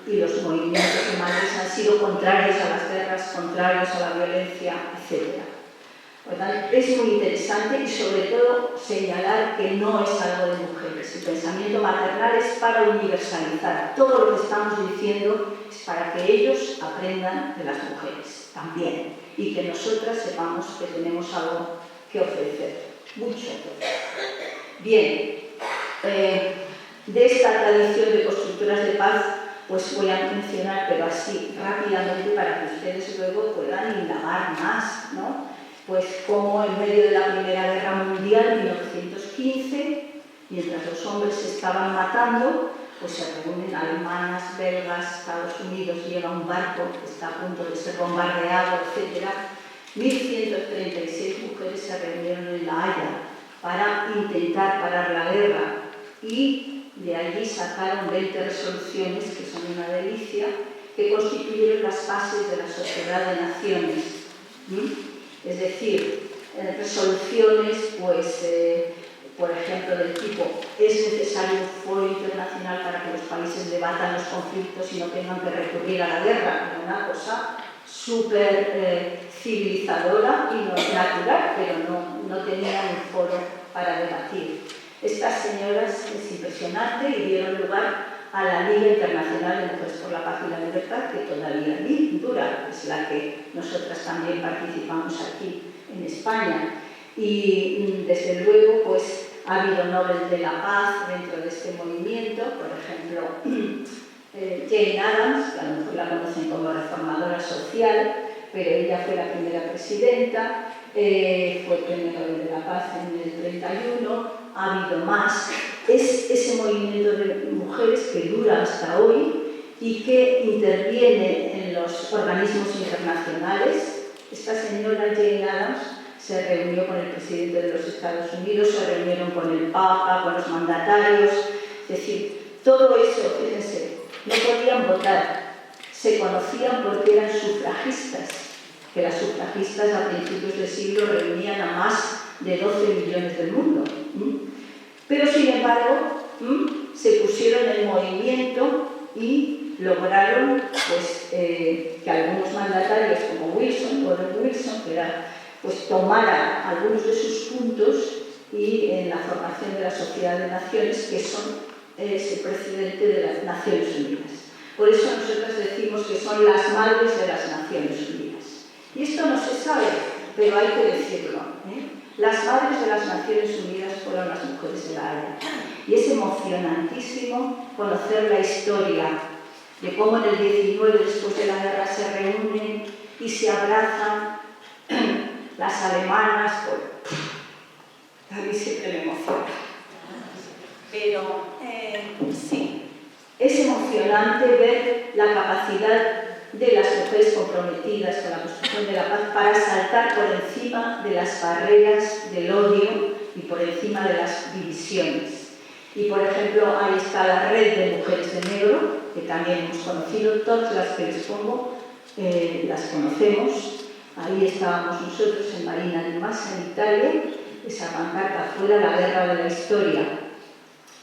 y los movimientos de madres han sido contrarios a las guerras, contrarios a la violencia, etc. Por tanto, es muy interesante y sobre todo señalar que no es algo de mujeres. El pensamiento maternal es para universalizar. Todo lo que estamos diciendo es para que ellos aprendan de las mujeres también y que nosotras sepamos que tenemos algo que ofrecer, mucho que ofrecer. Bien, de esta tradición de constructoras de paz, pues voy a mencionar, pero así rápidamente para que ustedes luego puedan indagar más, ¿no? Pues como en medio de la Primera Guerra Mundial, 1915, mientras los hombres se estaban matando, pues se reúnen alemanas, belgas, Estados Unidos, llega un barco que está a punto de ser bombardeado, etc. 1.136 mujeres se reunieron en La Haya para intentar parar la guerra y de allí sacaron 20 resoluciones, que son una delicia, que constituyeron las bases de la Sociedad de Naciones. Es decir, resoluciones, pues, por ejemplo, del tipo, es necesario un foro internacional para que los países debatan los conflictos y no tengan que recurrir a la guerra. Era una cosa súper civilizadora y natural, pero no tenían un foro para debatir. Estas señoras es impresionante y dieron lugar a la Liga Internacional de Mujeres por la Paz y la Libertad, que todavía dura, es la que nosotras también participamos aquí en España. Y desde luego pues, ha habido Nobel de la Paz dentro de este movimiento, por ejemplo, Jane Addams, que a lo mejor la conocen como reformadora social, pero ella fue la primera presidenta, fue premio Nobel de la Paz en el 31, ha habido más. Es ese movimiento de mujeres que dura hasta hoy y que interviene en los organismos internacionales. Esta señora Jane Addams se reunió con el presidente de los Estados Unidos, se reunieron con el Papa, con los mandatarios, es decir, todo eso, fíjense, no podían votar, se conocían porque eran sufragistas, que las sufragistas a principios del siglo reunían a más de 12 millones del mundo. Pero sin embargo, se pusieron en movimiento y lograron pues, que algunos mandatarios como Wilson, Woodrow Wilson, que era, pues, tomara algunos de sus puntos y en la formación de la Sociedad de Naciones, que son ese precedente de las Naciones Unidas. Por eso nosotros decimos que son las madres de las Naciones Unidas. Y esto no se sabe, pero hay que decirlo. Las madres de las Naciones Unidas fueron las mujeres de La Haya. Y es emocionantísimo conocer la historia de cómo en el 19, después de la guerra, se reúnen y se abrazan las alemanas. A mí siempre me emociona. Pero sí, es emocionante ver la capacidad de las mujeres comprometidas con la construcción de la paz para saltar por encima de las barreras del odio y por encima de las divisiones. Y por ejemplo, ahí está la red de mujeres de negro, que también hemos conocido, todas las que les pongo las conocemos. Ahí estábamos nosotros en Marina di Massa, en Italia, esa pancarta fuera la guerra de la historia.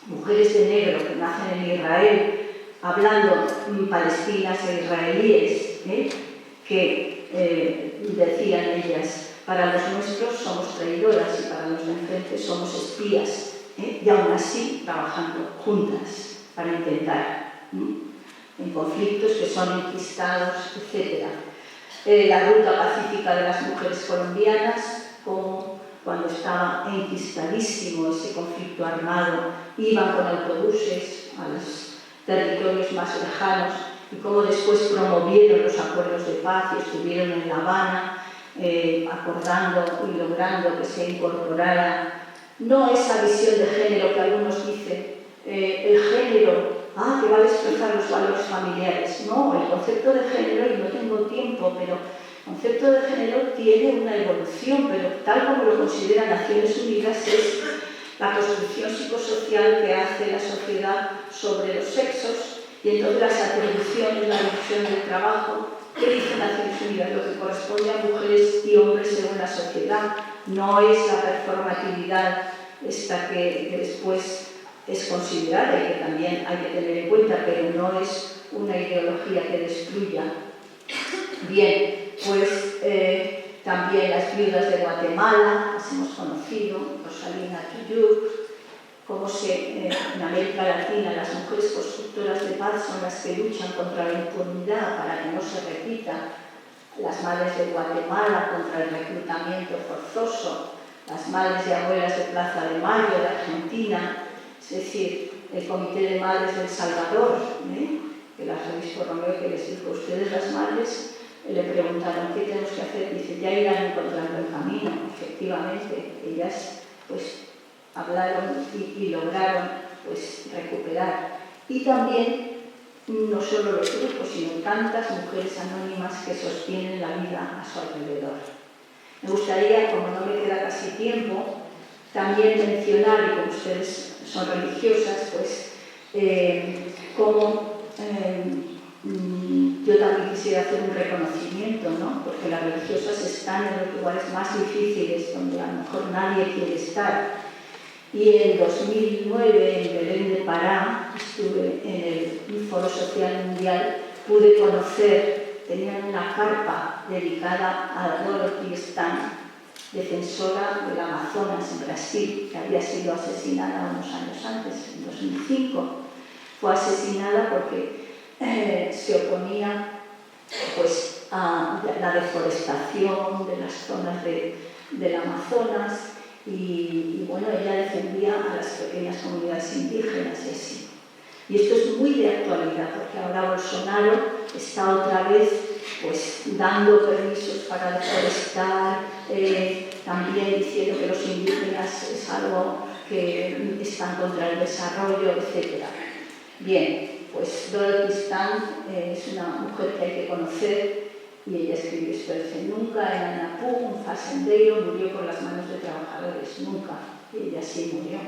Mujeres de negro que nacen en Israel, hablando palestinas e israelíes, que decían ellas, para los nuestros somos traidoras y para los de enfrente somos espías, y aún así trabajando juntas para intentar, en conflictos que son enquistados, etc. La ruta pacífica de las mujeres colombianas, como cuando estaba enquistadísimo ese conflicto armado, iban con autobuses a los territorios más lejanos y cómo después promovieron los acuerdos de paz y estuvieron en La Habana acordando y logrando que se incorporara no esa visión de género que algunos dicen, el género, que va a destrozar los valores familiares. No, el concepto de género, y no tengo tiempo, pero el concepto de género tiene una evolución, pero tal como lo considera Naciones Unidas es la construcción psicosocial que hace la sociedad sobre los sexos y entonces las atribuciones, la división del trabajo. ¿Qué dice Naciones Unidas? Lo que corresponde a mujeres y hombres según la sociedad. No es la performatividad esta que después es considerada y que también hay que tener en cuenta, pero no es una ideología que destruya. Bien, pues también las viudas de Guatemala, las hemos conocido, Rosalina Tuyuk, cómo en América Latina las mujeres constructoras de paz son las que luchan contra la impunidad para que no se repita, las madres de Guatemala contra el reclutamiento forzoso, las madres y abuelas de Plaza de Mayo de Argentina, es decir, el Comité de Madres de El Salvador, que las obispo Romeo que les dijo, ustedes las madres, le preguntaron qué tenemos que hacer, dice, ya irán encontrando el camino. Efectivamente, ellas pues hablaron y lograron pues recuperar. Y también no solo los grupos, sino tantas mujeres anónimas que sostienen la vida a su alrededor. Me gustaría, como no me queda casi tiempo, también mencionar, y como ustedes son religiosas, pues como yo también quisiera hacer un reconocimiento, ¿no? Porque las religiosas están en los lugares más difíciles, donde a lo mejor nadie quiere estar. Y en 2009, en Belén de Pará, estuve en el Foro Social Mundial, pude conocer, tenían una carpa dedicada a Dorothy Stan, defensora del Amazonas en Brasil, que había sido asesinada unos años antes, en 2005. Fue asesinada porque se oponía pues, a la deforestación de las zonas del Amazonas y bueno, ella defendía a las pequeñas comunidades indígenas y así. Y esto es muy de actualidad porque ahora Bolsonaro está otra vez pues, dando permisos para deforestar, también diciendo que los indígenas es algo que están contra el desarrollo, etc. Bien, pues Dorothy Stan es una mujer que hay que conocer Y ella escribió esto, dice: nunca en Anapú un facendeiro murió por las manos de trabajadores, nunca. Y ella sí murió.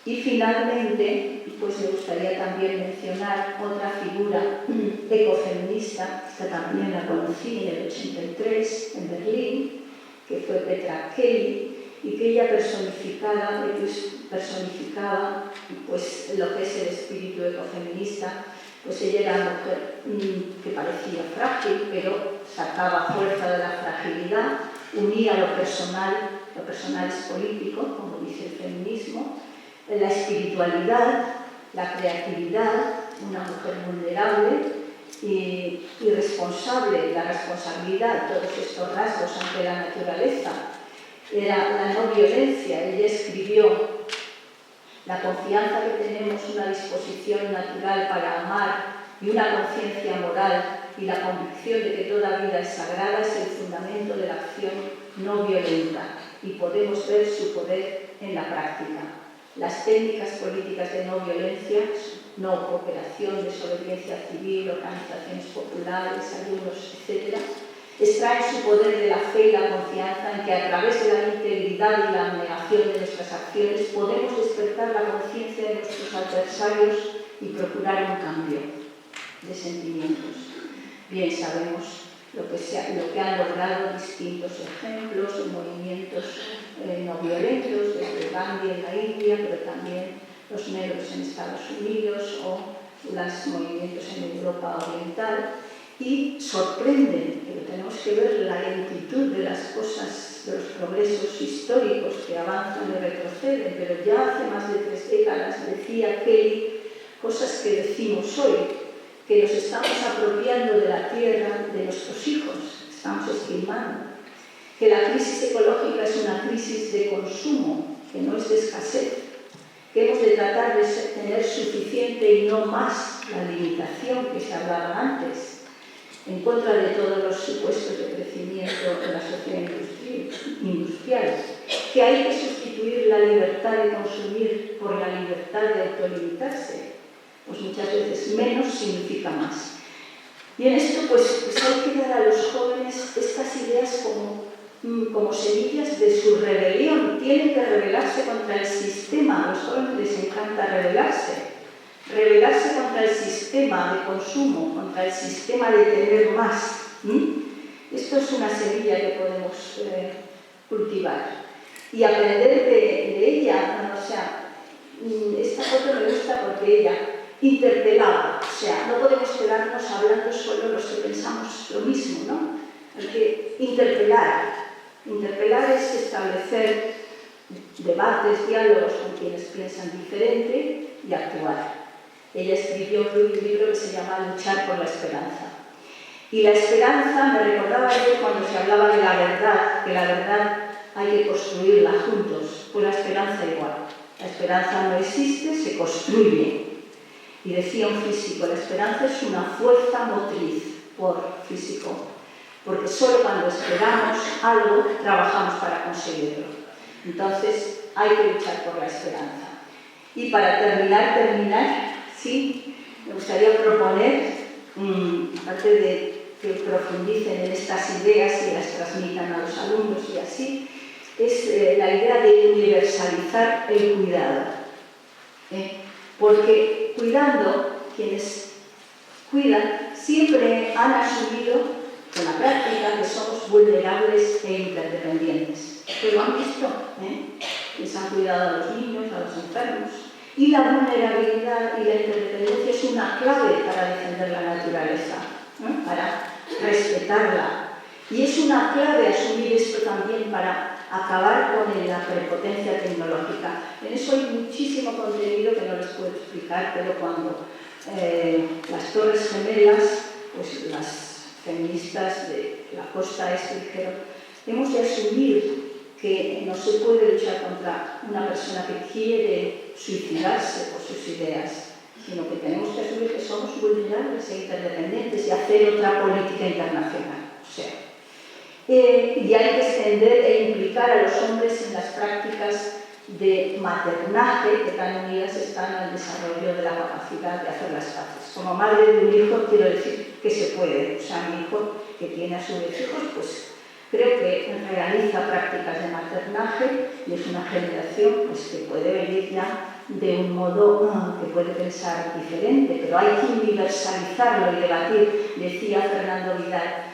Y finalmente, pues me gustaría también mencionar otra figura ecofeminista, que también la conocí en el 83 en Berlín, que fue Petra Kelly, y que ella personificaba pues, lo que es el espíritu ecofeminista. Pues ella era una mujer que parecía frágil, pero sacaba fuerza de la fragilidad, unía lo personal es político, como dice el feminismo, la espiritualidad, la creatividad, una mujer vulnerable y responsable, la responsabilidad, todos estos rasgos ante la naturaleza. Era la no violencia. Ella escribió: la confianza que tenemos, una disposición natural para amar y una conciencia moral y la convicción de que toda vida es sagrada es el fundamento de la acción no violenta, y podemos ver su poder en la práctica. Las técnicas políticas de no violencia, no cooperación, desobediencia civil, organizaciones populares, ayunos, etc., extraen su poder de la fe y la confianza en que a través de la integridad y la abnegación de nuestras acciones podemos despertar la conciencia de nuestros adversarios y procurar un cambio de sentimientos. Bien sabemos lo que han logrado distintos ejemplos de movimientos no violentos, desde Gandhi en la India, pero también los negros en Estados Unidos o los movimientos en Europa Oriental. Y sorprenden, pero tenemos que ver la lentitud de las cosas, de los progresos históricos que avanzan y retroceden, pero ya hace más de 3 décadas decía Kelly cosas que decimos hoy, que nos estamos apropiando de la tierra de nuestros hijos, estamos esquilmando, que la crisis ecológica es una crisis de consumo, que no es de escasez, que hemos de tratar de tener suficiente y no más la limitación que se hablaba antes, en contra de todos los supuestos de crecimiento en la sociedad industrial, que hay que sustituir la libertad de consumir por la libertad de autolimitarse. Pues muchas veces menos significa más. Y en esto pues hay que dar a los jóvenes estas ideas como semillas de su rebelión. Tienen que rebelarse contra el sistema. A los jóvenes les encanta rebelarse contra el sistema de consumo, contra el sistema de tener más. Esto es una semilla que podemos cultivar y aprender de ella. O sea, esta foto me gusta porque ella interpelaba, o sea, no podemos quedarnos hablando solo los que pensamos lo mismo, ¿no? Hay que interpelar. Interpelar es establecer debates, diálogos con quienes piensan diferente y actuar. Ella escribió un libro que se llama Luchar por la esperanza. Y la esperanza, me recordaba ayer cuando se hablaba de la verdad, que la verdad hay que construirla juntos, pues la esperanza igual. La esperanza no existe, se construye. Y decía un físico, la esperanza es una fuerza motriz, físico, porque solo cuando esperamos algo trabajamos para conseguirlo. Entonces hay que luchar por la esperanza. Y para terminar, sí, me gustaría proponer, aparte de que profundicen en estas ideas y las transmitan a los alumnos y así, es la idea de universalizar el cuidado. Porque cuidando, quienes cuidan siempre han asumido con la práctica que somos vulnerables e interdependientes. ¿Pero lo han visto? Les han cuidado a los niños, a los enfermos. Y la vulnerabilidad y la interdependencia es una clave para defender la naturaleza, para respetarla. Y es una clave asumir esto también para acabar con la prepotencia tecnológica. En eso hay muchísimo contenido que no les puedo explicar, pero cuando las Torres Gemelas, pues las feministas de la costa este dijeron, hemos de asumir que no se puede luchar contra una persona que quiere suicidarse por sus ideas, sino que tenemos que asumir que somos vulnerables e interdependientes y hacer otra política internacional. O sea, y hay que extender e implicar a los hombres en las prácticas de maternaje que tan unidas están al desarrollo de la capacidad de hacer las paces. Como madre de un hijo quiero decir que se puede. O sea, mi hijo que tiene a su vez hijos, pues creo que realiza prácticas de maternaje y es una generación pues, que puede venir ya de un modo que puede pensar diferente, pero hay que universalizarlo y debatir. Decía Fernando Vidal,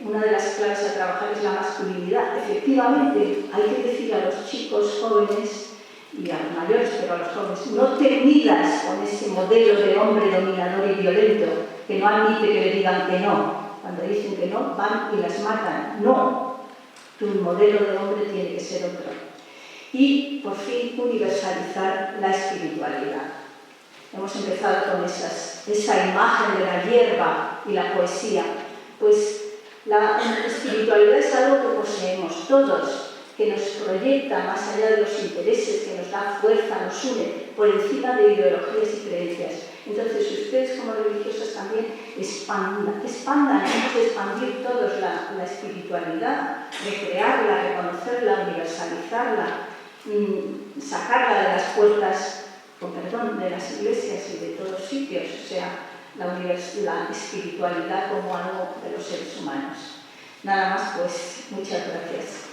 una de las claves a trabajar es la masculinidad. Efectivamente, hay que decir a los chicos jóvenes y a los mayores, pero a los jóvenes, no te midas con ese modelo de hombre dominador y violento que no admite que le digan que no. Cuando dicen que no, van y las matan. No, tu modelo de hombre tiene que ser otro. Y, por fin, universalizar la espiritualidad. Hemos empezado con esa imagen de la hierba y la poesía. Pues la espiritualidad es algo que poseemos todos, que nos proyecta más allá de los intereses, que nos da fuerza, nos une, por encima de ideologías y creencias. Entonces, ustedes como religiosas también expandan, hemos de expandir todos la espiritualidad, recrearla, reconocerla, universalizarla, sacarla de las puertas, con perdón, de las iglesias y de todos sitios, o sea, la espiritualidad como algo de los seres humanos. Nada más, pues, muchas gracias.